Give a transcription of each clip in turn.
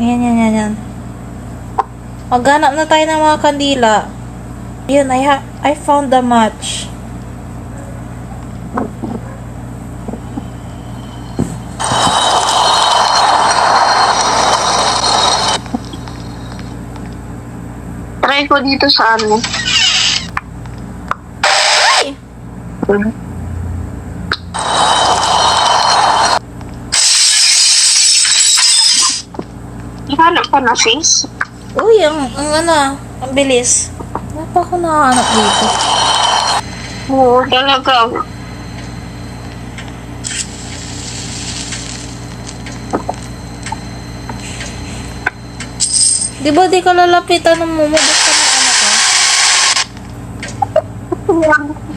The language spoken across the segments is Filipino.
Ayan, yan, yan, yan. Maghanap na tayo ng mga kandila. Yun, I found the match. Try ko dito sa ano. Ay! Hanap pa na face. Uy, ang ang bilis. Wala pa ako nakahanap dito. Oo, talaga. Di ba di ka lalapitan ng mumo? Basta may anak ka?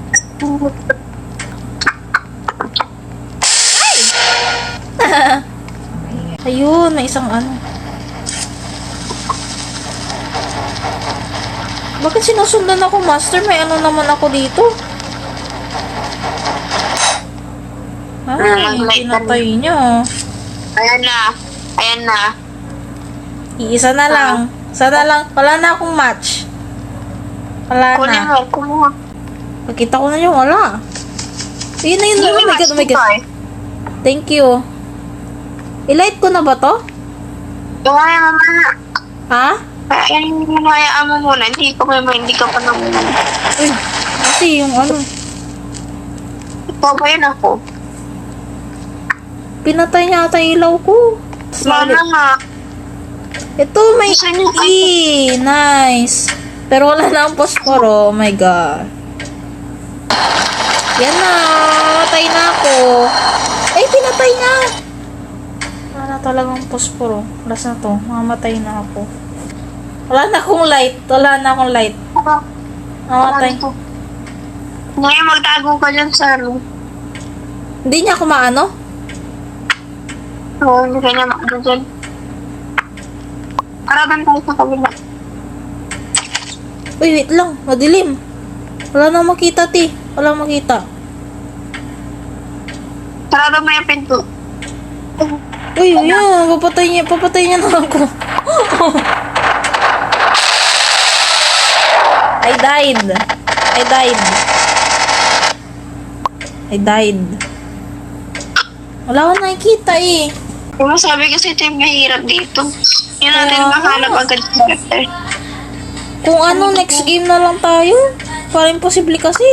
Ayun, may isang ano. Bakit sinusundan ako, Master? May ano naman ako dito? Ay, pinatay niya. Ayan na. Ayan na. Iisa na lang. Sana lang. Wala na akong match. Wala Kunin na. mo. Kumuha. Pagkita ko na yung wala. Yun na yun. Oh my God, oh my God. Thank you. I-light ko na ba to? Kaya mamaya. Ha? Kaya hinayaan mo muna. Hindi ka pa naman. Uy, kasi yung ano. Ikaw ba yun ako? Pinatay niya ata yung ilaw ko. Mana nga. Ito may Saan yung nice. Pero wala na ang posporo. Oh my God. Yan na. Matay na ako. Ay, pinatay na. Wala na talagang posporo. Last na to. Mamatay na ako. Wala na akong light. Wala na akong light. Mamatay. Ngayon magtago ka dyan sa ano. Hindi niya ako maano? Oo, hindi ka niya makano dyan. Karaban tayo sa kabila. Uy, wait lang. Madilim. Wala na makita, ti. Wala makita. Sarado mo yung pinto. Uy, yun. Papatay niya na ako. I died. Wala akong nakikita eh. Kung masabi kasi ito yung mahirap dito. Hindi natin Kaya mahanap nga. agad sa character. Kung ano, next game na lang tayo. Parang imposible kasi.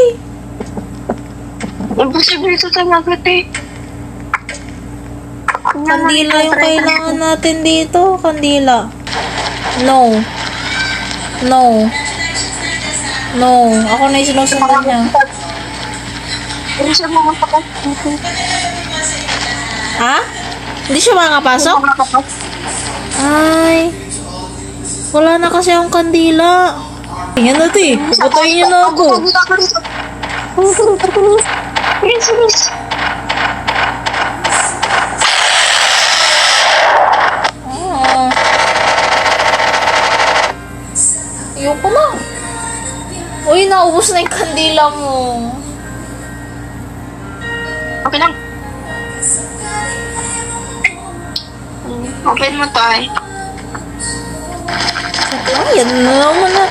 Imposible ito talaga, te. Kandila yung kailangan natin dito. Kandila. No. Ako na yung sinusundan niya. Hindi siya makapasok. Ha? Hindi siya makakapasok? Ay. Wala na kasi akong kandila. Yan na, ti. Pupatayin niyo na ako. Bilis. Ayoko na. Uy, naubos na yung kandila mo. Okay lang. Open mo tayo. Ay, yan na naman na.